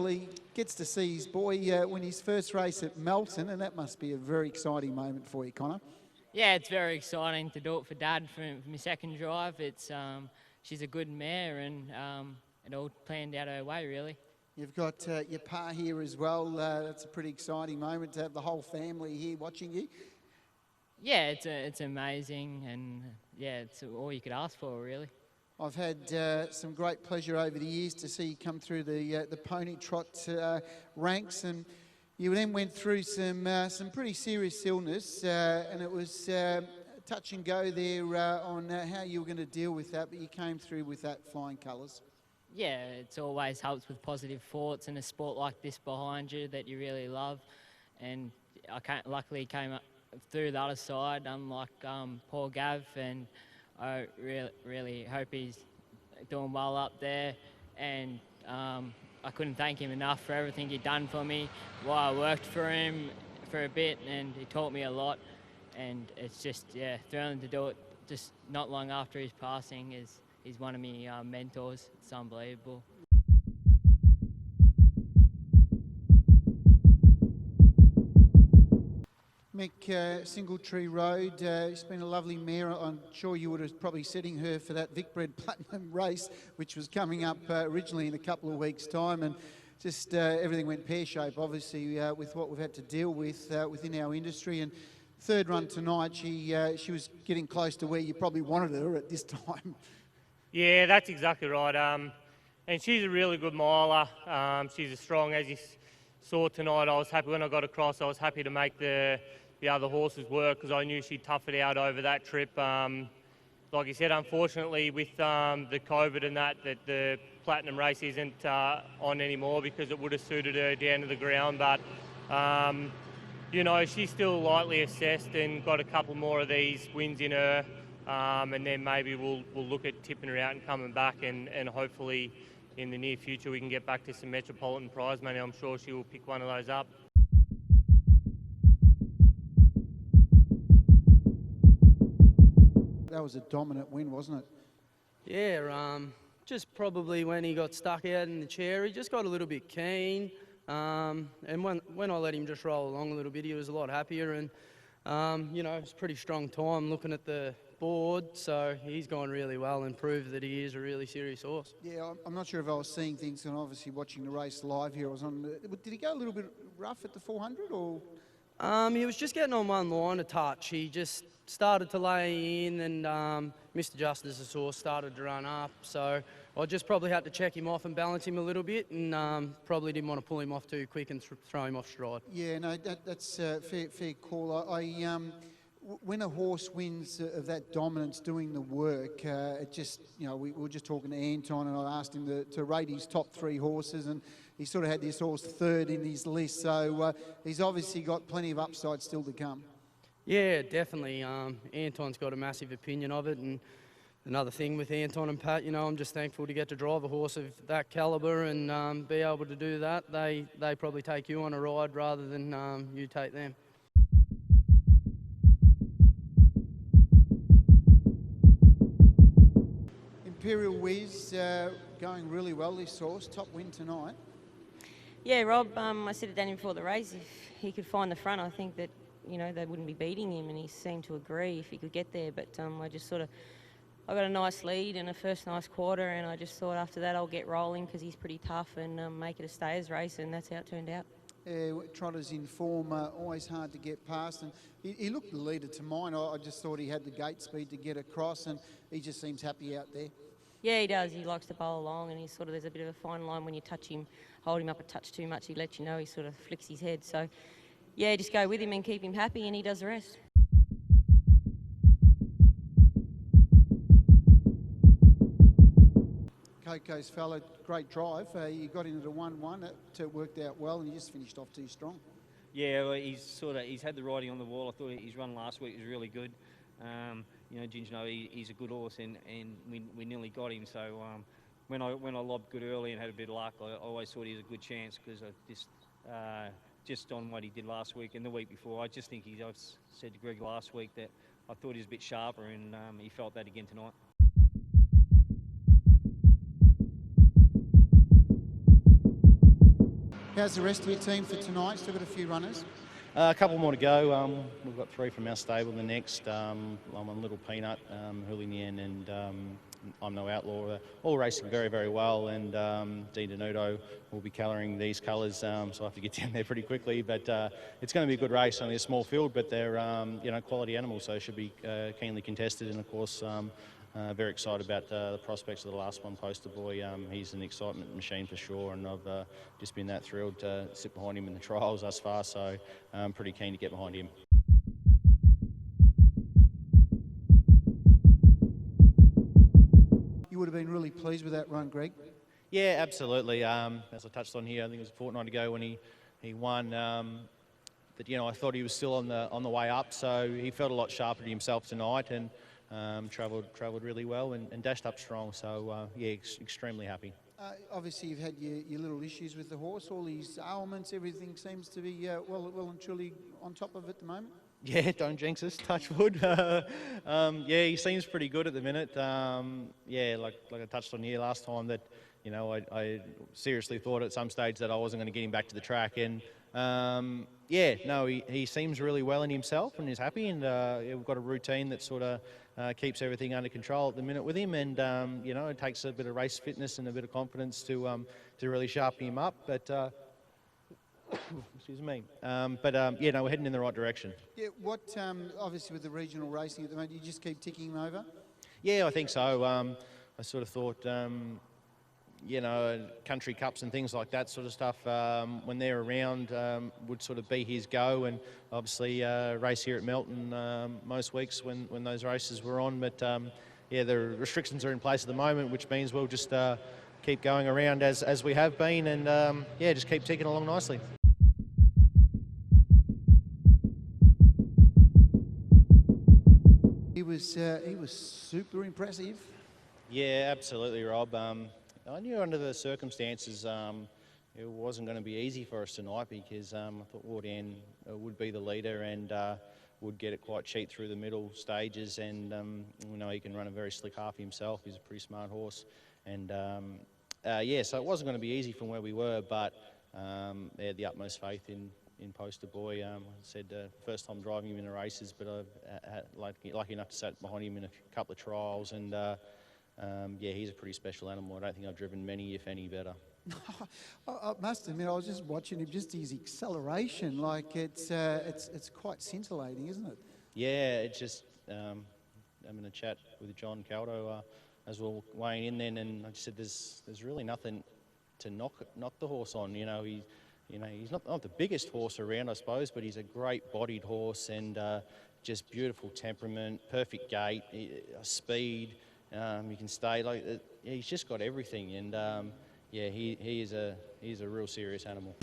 well, he gets to see his boy win his first race at Melton, and that must be a very exciting moment for you, Connor. Yeah, it's very exciting to do it for Dad for my second drive. She's a good mare, and it all planned out her way, really. You've got your pa here as well. That's a pretty exciting moment to have the whole family here watching you. Yeah, it's amazing, and yeah, it's all you could ask for, really. I've had some great pleasure over the years to see you come through the pony trot ranks, and you then went through some pretty serious illness, and it was touch and go there on how you were going to deal with that, but you came through with that flying colours. Yeah, it's always helps with positive thoughts and a sport like this behind you that you really love, and luckily came up through the other side, unlike poor Gav, and I really hope he's doing well up there, and I couldn't thank him enough for everything he'd done for me while I worked for him for a bit, and he taught me a lot, and it's just, yeah, thrilling to do it just not long after his passing. He's one of my mentors. It's unbelievable. Mick, Singletree Road, it's been a lovely mare. I'm sure you would have probably setting her for that Vicbred Platinum race, which was coming up originally in a couple of weeks' time, and just everything went pear-shaped, obviously, with what we've had to deal with within our industry. And third run tonight, she was getting close to where you probably wanted her at this time. Yeah, that's exactly right. And she's a really good miler. She's as strong as you saw tonight. I was happy when I got across. I was happy to make the other horses work because I knew she'd tough it out over that trip. Like you said, unfortunately with the COVID and that the Platinum race isn't on anymore because it would have suited her down to the ground. But you know, she's still lightly assessed and got a couple more of these wins in her. And then maybe we'll look at tipping her out and coming back, and hopefully in the near future we can get back to some Metropolitan prize money. I'm sure she will pick one of those up. That was a dominant win, wasn't it? Yeah, just probably when he got stuck out in the chair, he just got a little bit keen. And when I let him just roll along a little bit, he was a lot happier. And you know, it's a pretty strong time looking at the board, so he's gone really well and proved that he is a really serious horse. Yeah, I'm not sure if I was seeing things, and obviously watching the race live here. I was on. Did he go a little bit rough at the 400, or? He was just getting on one line a touch. He just started to lay in, and Mr. Justice's horse started to run up. So I just probably had to check him off and balance him a little bit, and probably didn't want to pull him off too quick and throw him off stride. Yeah, no, that's a fair call. When a horse wins of that dominance doing the work, it just, you know, we were just talking to Anton, and I asked him to rate his top three horses, and he sort of had this horse third in his list, so he's obviously got plenty of upside still to come. Yeah, definitely. Anton's got a massive opinion of it, and another thing with Anton and Pat, you know, I'm just thankful to get to drive a horse of that calibre and be able to do that. They probably take you on a ride rather than you take them. Imperial Wiz going really well, this horse, top win tonight. Yeah, Rob, I said to Danny before the race, if he could find the front, I think that, you know, they wouldn't be beating him, and he seemed to agree if he could get there. But I got a nice lead and a first nice quarter, and I just thought after that I'll get rolling because he's pretty tough and make it a stayers race, and that's how it turned out. Trotter's in form, always hard to get past, and he looked the leader to mine. I just thought he had the gate speed to get across, and he just seems happy out there. Yeah, he does. He likes to bowl along, and he's there's a bit of a fine line when you touch him, hold him up a touch too much, he lets you know, he sort of flicks his head. So, yeah, just go with him and keep him happy, and he does the rest. Coco's fella, great drive. You got into the 1-1, it worked out well, and he just finished off too strong. Yeah, well, he's had the riding on the wall. I thought his run last week was really good. You know, Ginger, he's a good horse, and we nearly got him. So when I lobbed good early and had a bit of luck, I always thought he was a good chance because I just on what he did last week and the week before. I just think I said to Greg last week that I thought he was a bit sharper, and he felt that again tonight. How's the rest of your team for tonight? Still got a few runners? A couple more to go. We've got 3 from our stable. The next, I'm on Little Peanut, Hooligan, and I'm No Outlaw. All racing very, very well, and Dean Denuto will be colouring these colours, so I have to get down there pretty quickly. But it's going to be a good race. Only a small field, but they're quality animals, so it should be keenly contested. And of course, very excited about the prospects of the last one, Poster Boy. He's an excitement machine for sure, and I've just been that thrilled to sit behind him in the trials thus far, so I'm pretty keen to get behind him. You would have been really pleased with that run, Greg. Yeah, absolutely. As I touched on here, I think it was a fortnight ago when he won. That I thought he was still on the way up, so he felt a lot sharper to himself tonight, and travelled really well and dashed up strong. So extremely happy. Obviously, you've had your little issues with the horse, all these ailments, everything seems to be well and truly on top of it at the moment. Yeah, don't jinx us, touch wood. He seems pretty good at the minute. Like I touched on here last time, that I seriously thought at some stage that I wasn't going to get him back to the track, and he seems really well in himself and is happy, and we've got a routine that sort of keeps everything under control at the minute with him, and it takes a bit of race fitness and a bit of confidence to really sharpen him up, but excuse me. We're heading in the right direction. Yeah, what obviously with the regional racing at the moment, you just keep ticking him over? Yeah, I think so. I sort of thought, country cups and things like that sort of stuff, when they're around, would sort of be his go, and obviously race here at Melton most weeks when those races were on. But the restrictions are in place at the moment, which means we'll just keep going around as we have been, and just keep ticking along nicely. He was super impressive. Yeah, absolutely, Rob. I knew under the circumstances it wasn't going to be easy for us tonight, because I thought Wardan would be the leader and would get it quite cheap through the middle stages, and he can run a very slick half himself. He's a pretty smart horse, and so it wasn't going to be easy from where we were, but they had the utmost faith in Poster Boy. I said first time driving him in the races, but I've lucky enough to sit behind him in a couple of trials, and he's a pretty special animal. I don't think I've driven many, if any, better. I must admit, I was just watching him, just his acceleration, like it's quite scintillating, isn't it? Yeah, it's just having a chat with John Caldo as we were weighing in then, and I just said there's really nothing to knock the horse on. He's not the biggest horse around, I suppose, but he's a great bodied horse, and just beautiful temperament, perfect gait, speed. He can stay he's just got everything, and he's a real serious animal.